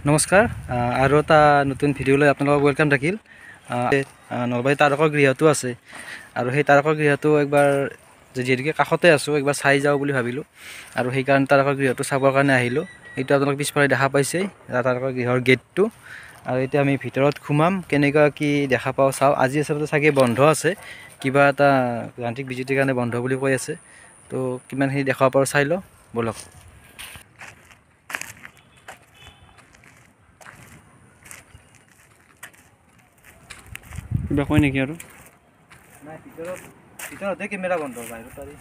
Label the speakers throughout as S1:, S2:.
S1: নমস্কাৰ আৰু এটা নতুন ভিডিঅ'লৈ আপোনালোকক ৱেলকাম থাকিল। নলবাৰী তাৰকা গৃহটো আছে আৰু সেই তাৰকা গৃহটো একবাৰ যিহেতুকে কাষতে আছোঁ একবাৰ চাই যাওঁ বুলি ভাবিলোঁ আৰু সেইকাৰণে তাৰকা গৃহটো চাবৰ কাৰণে আহিলোঁ। এইটো আপোনালোক পিছফালে দেখা পাইছেই তাৰকা গৃহৰ গেটটো। আৰু এতিয়া আমি ভিতৰত সোমাম, কেনেকুৱা কি দেখা পাওঁ চাওঁ। আজি আচলতে চাগে বন্ধ আছে, কিবা এটা যান্ত্ৰিক বিজুতিৰ কাৰণে বন্ধ বুলি কৈ আছে। তো কিমানখিনি দেখাব পাৰোঁ চাই লওঁ ব'লক।
S2: কিবা কয় নেকি আৰু?
S1: নাই, ভিতৰতে কেমেৰা বন্ধ, বাহিৰত পাৰি।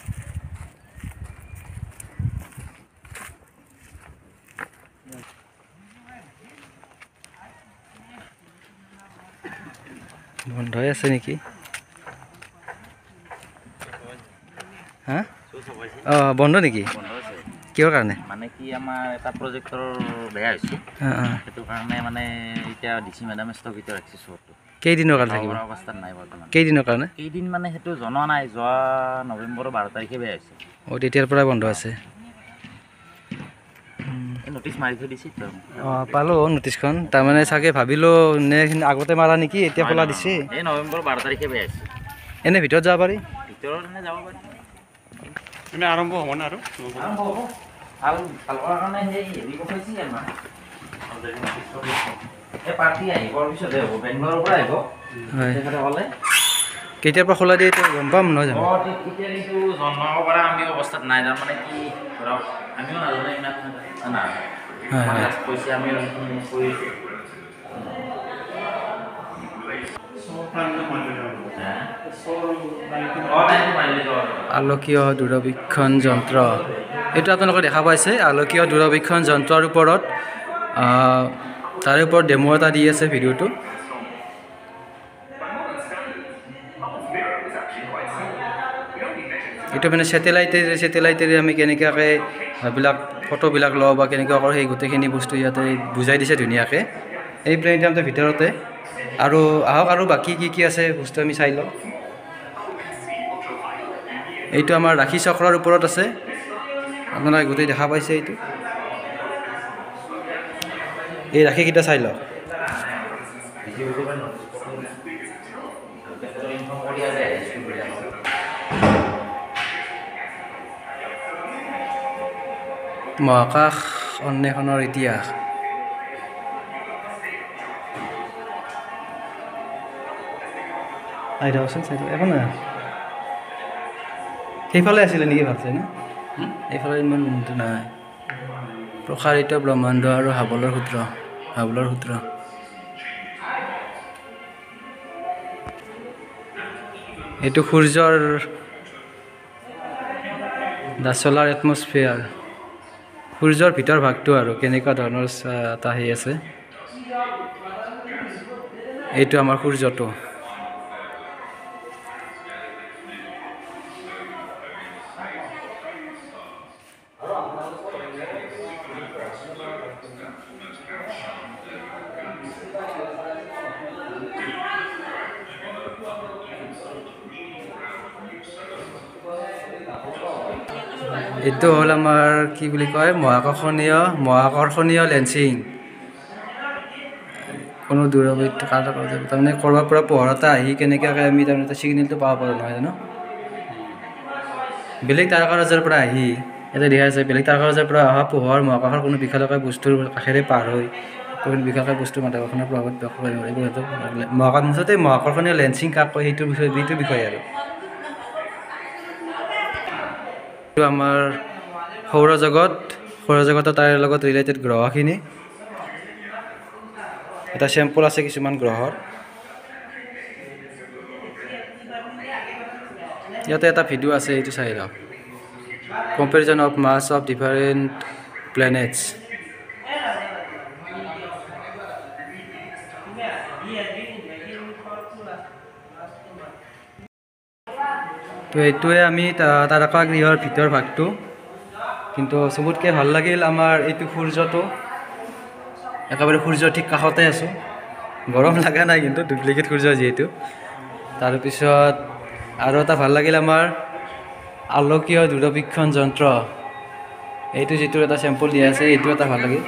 S1: বন্ধই আছে নেকি? হা বন্ধ নেকি? কিহৰ কাৰণে?
S3: মানে কি আমাৰ এটা প্ৰজেক্টৰ বেয়া হৈছে, সেইটো কাৰণে মানে এতিয়া ডিচি মেডামে স্থগিত ৰাখিছে শ্ব'টো।
S1: কেইদিনৰ কাৰণে থাকিব?
S3: অৱস্থাত নাই বৰ্তমান।
S1: কেইদিনৰ কাৰণে?
S3: কেইদিন মানে সেইটো জনোৱা নাই, যোৱা নৱেম্বৰৰ 12 তাৰিখে বেয়া হৈছে।
S1: তেতিয়াৰ পৰাই বন্ধ আছে।
S3: নটিচ মাৰি থৈ দিছে।
S1: পালোঁ নটিচখন। তাৰমানে চাগে ভাবিলোঁ নে আগতে মাৰা নেকি, এতিয়া খোলা দিছে।
S3: এই নৱেম্বৰৰ 12 তাৰিখে বেয়া হৈছে।
S1: এনে ভিতৰত যাব পাৰি?
S3: ভিতৰত এনে যাব পাৰি।
S2: এনে আৰম্ভ হ'ব না আৰু?
S3: আৰম্ভ হ'ব। ভাল কৰাৰ কাৰণে সেই হেৰি পঠাইছে আমাৰ এই পাৰ্টি আহিব, পিছতহে হ'ব। বেংগলোৰৰ পৰা আহিব।
S1: হয়,
S3: তেখেতে ক'লে
S1: কেতিয়াৰ পৰা খোলা দিয়ে এতিয়া গম পাম নহয় জানো?
S3: এতিয়া কিন্তু জনাব পৰা আমি অৱস্থাত নাই। তাৰমানে কি ধৰক আমিও নাজানো ইমান কৈছে, আমি কৰিছোঁ।
S1: আলোকীয় দূৰবীক্ষণ যন্ত্ৰ, এইটো আপোনালোকে দেখা পাইছে। আলোকীয় দূৰবীক্ষণ যন্ত্ৰৰ ওপৰত তাৰে ওপৰত ডেমো এটা দি আছে ভিডিঅ'টো। এইটো মানে ছেটেলাইটেৰে আমি কেনেকুৱাকৈ এইবিলাক ফটোবিলাক লওঁ বা কেনেকুৱা কৰোঁ, সেই গোটেইখিনি বস্তু ইয়াতে বুজাই দিছে ধুনীয়াকৈ এই প্লেনেটৰিয়ামটোৰ ভিতৰতে। আৰু আহক আৰু বাকী কি আছে বস্তু আমি চাই লওঁ। এইটো আমাৰ ৰাশি চক্ৰৰ ওপৰত আছে, আপোনালোকে গোটেই দেখা পাইছে। এইটো এই ৰাশিকেইটা চাই লওক। মহাকাশ অন্বেষণৰ ইতিহাস। আহি থাকচোন চাই থাকক, একো নাই। সেইফালে আছিলে নেকি ভাবছে না? এইফালে ইমান মনটো নাই। প্ৰসাৰিত ব্ৰহ্মাণ্ড আৰু হাবলৰ সূত্ৰ। এইটো সূৰ্যৰ দ্য ছ'লাৰ এটমস্ফিয়াৰ, সূৰ্যৰ ভিতৰ ভাগটো আৰু কেনেকুৱা ধৰণৰ এটা সেই আছে। এইটো আমাৰ সূৰ্যটো। এইটো হ'ল আমাৰ কি বুলি কয়, মহাকৰ্ষণীয় লেন্সিং। কোনো দূৰবীক্ষণ তাৰমানে ক'ৰবাৰ পৰা পোহৰ এটা আহি কেনেকুৱাকৈ আমি তাৰমানে এটা ছিগনেলটো পাব পাৰোঁ নহয় জানো? বেলেগ তাৰকাৰাজৰ পৰা আহি ইয়াতে দেখা যায়, বেলেগ তাৰকাৰাজৰ পৰা অহা পোহৰ মহাকাশৰ কোনো বিশালকায় বস্তুৰ কাষেৰে পাৰ হৈ কোনো বিশালকায় বস্তু মাধ্যাকৰ্ষণৰ প্ৰভাৱত মুঠতে মহাকৰ্ষণীয় লেন্সিং কাক কয় সেইটোৰ বিষয়ে আৰু। এইটো আমাৰ সৌৰজগতৰ তাৰে লগত ৰিলেটেড গ্ৰহখিনি। এটা চেম্পল আছে কিছুমান গ্ৰহৰ। ইয়াতে এটা ভিডিঅ' আছে, এইটো চাই লওক। Comparison of mass of different planets. তো এইটোৱে আমি তাৰকা গৃহৰ ভিতৰ ভাগটো। কিন্তু চবতকৈ ভাল লাগিল আমাৰ এইটো সূৰ্যটো, একেবাৰে সূৰ্যৰ ঠিক কাষতে আছোঁ। গৰম লগা নাই কিন্তু, ডুপ্লিকেট সূৰ্য যিহেতু। তাৰপিছত আৰু এটা ভাল লাগিল আমাৰ আলোকীয় দূৰবীক্ষণ যন্ত্ৰ, এইটো যিটো এটা চেম্পল দিয়া আছে, এইটো এটা ভাল লাগিল।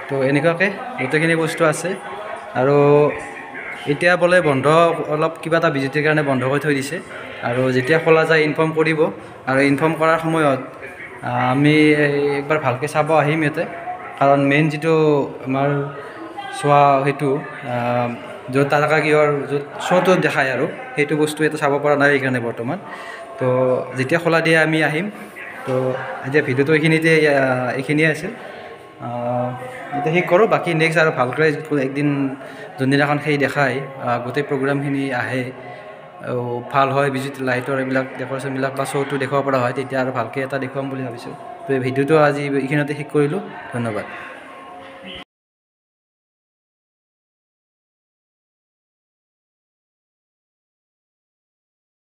S1: তো এনেকুৱাকৈ গোটেইখিনি বস্তু আছে আৰু এতিয়া বোলে বন্ধ অলপ কিবা এটা বিজুতিৰ কাৰণে বন্ধ কৰি থৈ দিছে আৰু যেতিয়া খোলা যায় ইনফৰ্ম কৰিব আৰু ইনফৰ্ম কৰাৰ সময়ত আমি একবাৰ ভালকৈ চাব আহিম ইয়াতে কাৰণ মেইন যিটো আমাৰ চোৱা সেইটো য'ত তাৰকাগৃহৰ য'ত শ্ব'টো দেখায় আৰু সেইটো বস্তু এটা চাব পৰা নাই সেইকাৰণে বৰ্তমান তো যেতিয়া খোলা দিয়ে আমি আহিম তো এতিয়া ভিডিঅ'টো এইখিনিয়ে আছিল এতিয়া শেষ কৰোঁ বাকী নেক্সট আৰু ভালকৈ একদিন যোনদিনাখন সেই দেখায় গোটেই প্ৰগ্ৰামখিনি আহে ভাল হয় বিজুতি লাইটৰ এইবিলাক ডেক'ৰেশ্যনবিলাক বা শ্ব'টো দেখুৱাব পৰা হয় তেতিয়া আৰু ভালকৈ এটা দেখুৱাম বুলি ভাবিছোঁ তো এই ভিডিঅ'টো আজি এইখিনিতে শেষ কৰিলোঁ ধন্যবাদ